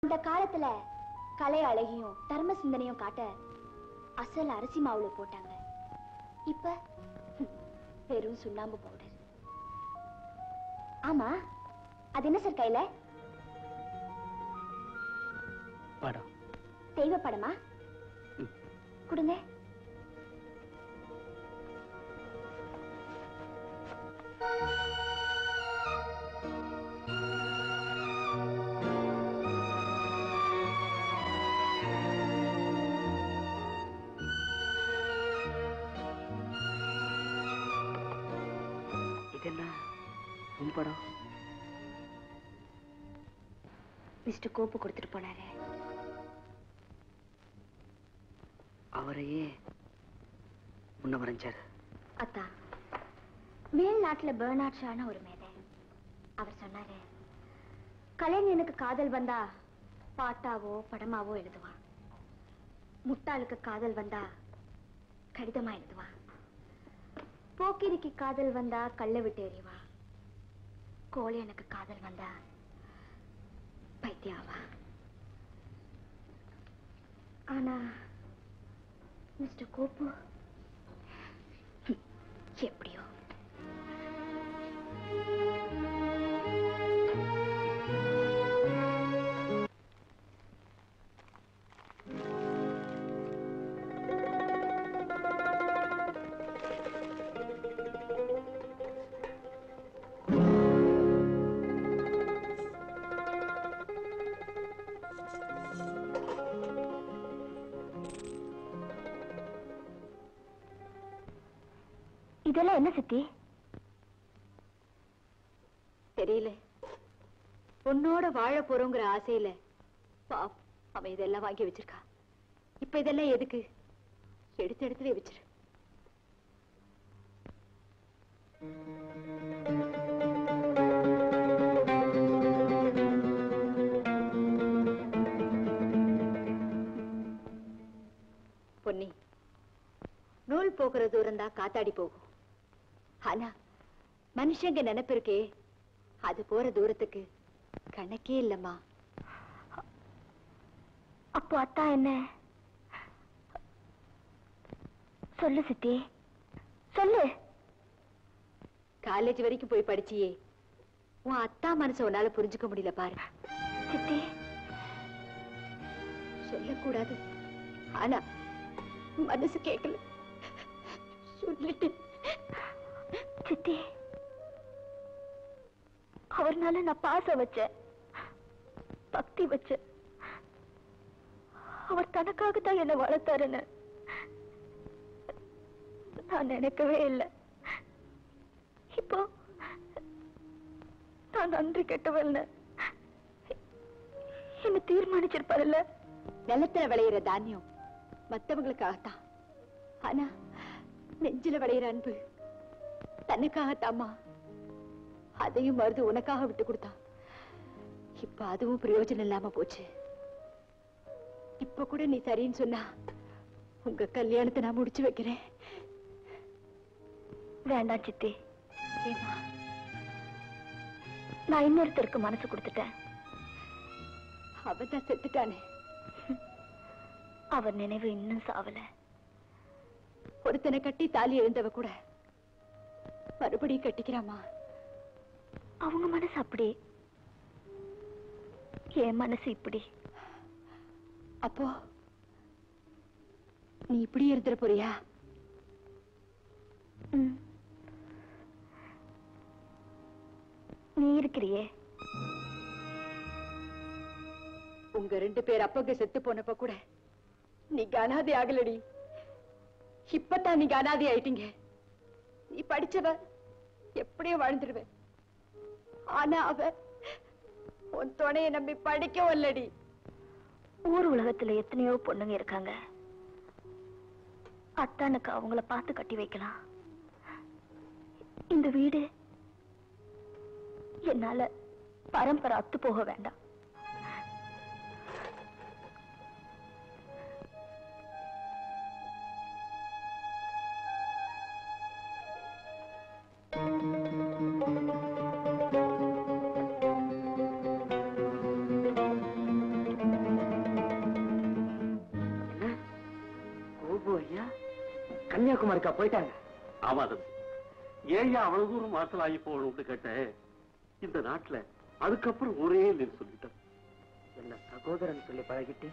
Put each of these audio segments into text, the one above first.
அந்த காலத்துல கலை அழகியும் தர்ம சிந்தனையும் காட்ட அசல் அரிசி மாவுல போட்டாங்க. இப்ப வெறும் சுண்ணாம்பு பவுடர். ஆமா, அது என்ன சார் கையில? படம். தெய்வ படமா? கொடுங்க. இதெல்லாம் உன் படம்? மிஸ்டர் கோப்பு கொடுத்துட்டு போனாரு. அவரையே முன்ன வரைஞ்சாரு. அத்தா, மேல்நாட்டுல பெர்னார்ட் ஷான ஒரு மேதை. அவர் சொன்னாரு, கலைஞனுக்கு காதல் வந்தா பாட்டாவோ படமாவோ எழுதுவான், முட்டாளுக்கு காதல் வந்தா கடிதமா எழுதுவான், போக்கிரிக்கு காதல் வந்தா கள்ள விட்டு எறிவா, கோழியனுக்கு காதல் வந்தா பைத்தியாவா. ஆனா மிஸ்டர் கோப்பு எப்படியோ. இதெல்லாம் என்ன சித்தி? தெரியல. உன்னோட வாழ போறோங்கிற ஆசையில பாப் அவன் இதெல்லாம் வாங்கி வச்சிருக்கா. இப்ப இதெல்லாம் எதுக்கு? எடுத்து எடுத்துல வச்சிரு. பொன்னி, நூல் போகிற தூரம் தான் காத்தாடி போகும். ஆனா மனுஷங்க நினைப்பு இருக்கே, அது போற தூரத்துக்கு கணக்கே இல்லம்மா. அப்போ அத்தா என்ன சொல்லு சித்தி, சொல்லு. காலேஜ் வரைக்கும் போய் படிச்சியே, உன் அத்தா மனச உன்னால புரிஞ்சுக்க முடியல பாரு. சித்தி, சொல்லக்கூடாது, ஆனா மனசு கேட்கல, சொல்லிட்டு. சித்தி, அவர்னால நான் பாசம் வச்சேன், பக்தி வச்சேன். அவர் தனக்காகத்தான் என்ன வளர்த்தாருன்னு நான் நினைக்கவே இல்லை. இப்போ நான் நன்றி கெட்டவள்னு என்ன தீர்மானிச்சிருப்பாருல்ல. நிலத்துல விளையிற தானியம் மத்தவங்களுக்காகத்தான், ஆனா நெஞ்சில விளையிற அன்பு தனக்காகத்தாமா. அதையும் மருது உனக்காக விட்டு கொடுத்தா. இப்ப அதுவும் பிரயோஜனம் இல்லாம போச்சு. இப்ப கூட நீ சரின்னு சொன்னா உங்க கல்யாணத்தை நான் முடிச்சு வைக்கிறேன். வேண்டாம் சித்தி. ஏமா? நான் இன்னொருத்தருக்கு மனசு கொடுத்துட்டேன். அவன் தான் செத்துட்டானே. அவர் நினைவு இன்னும் சாவல. ஒருத்தனை கட்டி தாலி எழுந்தவ கூட மறுபடியும் கட்டிக்கிறாமா. அவங்க மனசு அப்படி, என் மனசு இப்படி. அப்போ நீ இப்படி இருந்துட போறியா? நீ இருக்கிறியே. உங்க ரெண்டு பேர் அப்பங்க செத்து போனப்ப கூட நீ அனாதை ஆகலடி. இப்பதான் நீங்க அனாதை ஆயிட்டீங்க. நீ படிச்சவ எப்படியோ வாழ்ந்துடுவ. ஆனா அவ உன் துணையை நம்பி படிக்கவும் இல்லடி. ஊர் உலகத்துல எத்தனையோ பொண்ணுங்க இருக்காங்க. அத்தானுக்கு அவங்கள பார்த்து கட்டி வைக்கலாம். இந்த வீடு என்னால பரம்பரை அத்து போக வேண்டாம். கன்னியாகுமரிக்கா போயிட்டாங்க? ஆமா தம்பி. ஏன் அவ்வளவு தூரம் மாற்றலாகி போகணும்னு கேட்டேன். இந்த நாட்டுல அதுக்கப்புறம் ஒரே இல்லைன்னு சொல்லிட்டேன். என்ன சகோதரன் சொல்லி பழகிட்டு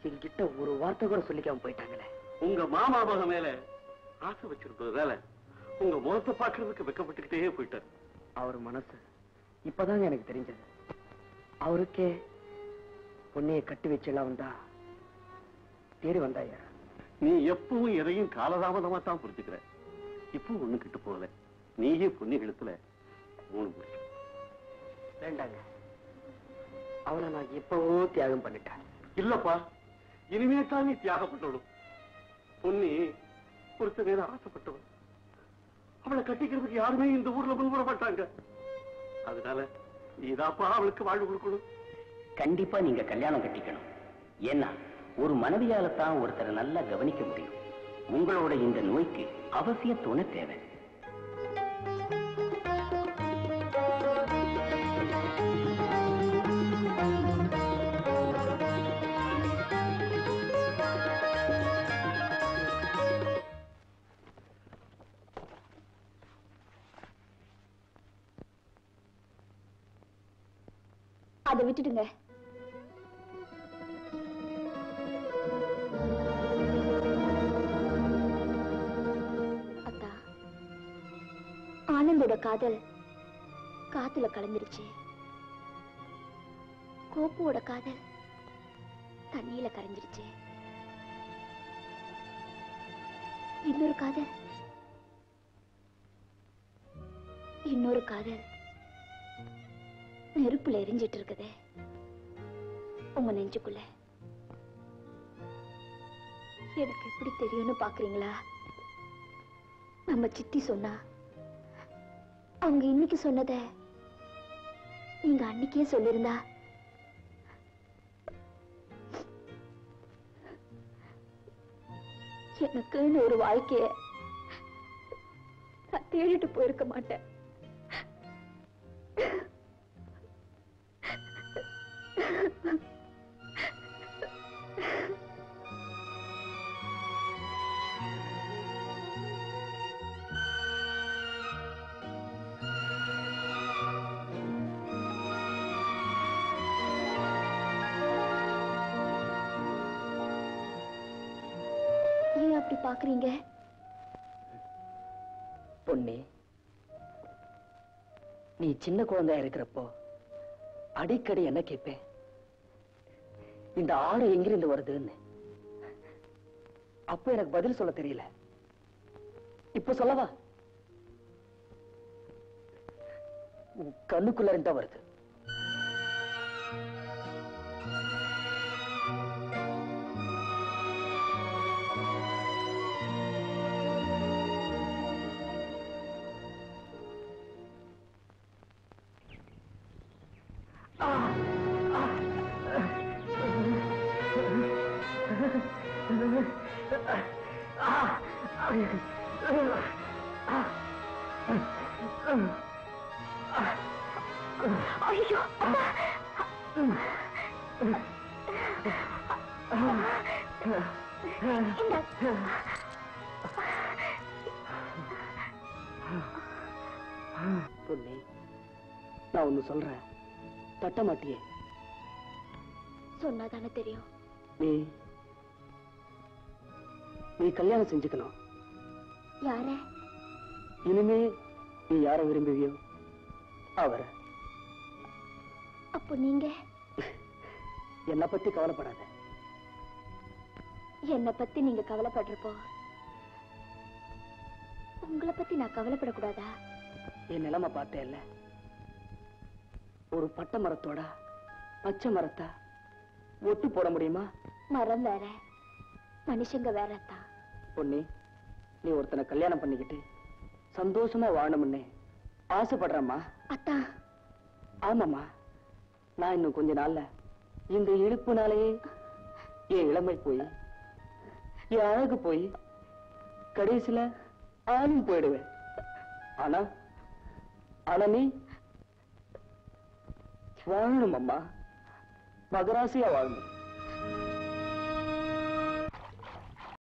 என்கிட்ட ஒரு வார்த்தை கூட சொல்லிக்காம போயிட்டாங்களே. உங்க மாமா மக மேல ஆசை வச்சிருந்ததால உங்க முகத்தை பார்க்கறதுக்கு வெக்கப்பட்டுக்கிட்டே போயிட்டாரு. அவர் மனசு இப்பதாங்க எனக்கு தெரிஞ்சது. அவருக்கே பொண்ணைய கட்டி வச்செல்லாம் வந்தா தேடி வந்தாயா? நீ எப்பவும் எதையும் காலதாமதமா தான் புரிஞ்சுக்கிற. இப்போ ஒண்ணு கிட்டு போகல. நீயே பொண்ணு எழுத்துல 3 முடிச்சு. வேண்டாங்க, அவளை நான் எப்பவோ தியாகம் பண்ணிட்டேன். இல்லப்பா, இனிமே தான் நீ தியாகம் பண்ணணும். பொண்ணு பொறுத்த நேரம் ஆசைப்பட்டவன். அவளை கட்டிக்கிறதுக்கு யாருமே இந்த ஊர்ல முன்வர மாட்டாங்க. அதனால நீதாப்பா அவளுக்கு வாழ்வு கொடுக்கணும். கண்டிப்பா நீங்க கல்யாணம் கட்டிக்கணும். ஏன்னா ஒரு மனைவியாலத்தான் ஒருத்தரை நல்லா கவனிக்க முடியும். உங்களோட இந்த நோய்க்கு அவசிய துணை தேவை. அதை விட்டுடுங்க. அத்தா, ஆனந்தோட காதல் காத்துல கலந்துருச்சு. கோப்புவோட காதல் தண்ணியில கரைஞ்சிருச்சு. இன்னொரு காதல் நெருப்புல எரிஞ்சிட்டு இருக்குதே உங்க நெஞ்சுக்குள்ள. எனக்கு எப்படி தெரியும்னு பாக்குறீங்களா? நம்ம சித்தி சொன்னா அவங்க இன்னைக்கு சொன்னத நீங்க அன்னைக்கே சொல்லிருந்தா எனக்குன்னு ஒரு வாழ்க்கைய நான் தேடிட்டு போயிருக்க மாட்டேன். ஏன் அப்படி பாக்குறீங்க? பொண்ணே, நீ சின்ன குழந்தையா இருக்கிறப்போ அடிக்கடி என்ன கேட்பேன், இந்த ஆடு எங்கிருந்து வருதுன்னு. அப்ப எனக்கு பதில் சொல்ல தெரியல. இப்ப சொல்லவா? கண்ணுக்குள்ள இருந்தா வருது. ஐயோ, பொண்ணே, நான் ஒண்ணு சொல்றேன், தட்ட மாட்டியே? சொன்னாதானே தெரியும். நீ கல்யாணம் செஞ்சுக்கணும். யார? இனிமே நீ யார விரும்புவியோ அவரை. அப்போ நீங்க? என்னை பத்தி கவலைப்படாத. என்னை பத்தி நீங்க கவலைப்படுறப்போ உங்களை பத்தி நான் கவலைப்படக்கூடாதா? என் நிலைமை பார்த்தேன்ல, ஒரு பட்டை மரத்தோட பச்சை மரத்தா ஒட்டு போட முடியுமா? மரம் வேற, மனுஷங்க வேறத்தான். பொண்ணே, நீ ஒருத்தனை கல்யாணம் பண்ணிக்கிட்டு சந்தோஷமா வாழணும்னு ஆசைப்படுறம்மா. அத்தா. ஆமாம்மா, நான் இன்னும் கொஞ்ச நாள்ல இந்த இழுப்புனாலேயே என் இளமை போய் என் அழகு போய் கடைசியில ஆணும் போயிடுவேன். ஆனா ஆனா நீ வாழணும் அம்மா, மகராசியா வாழணும்.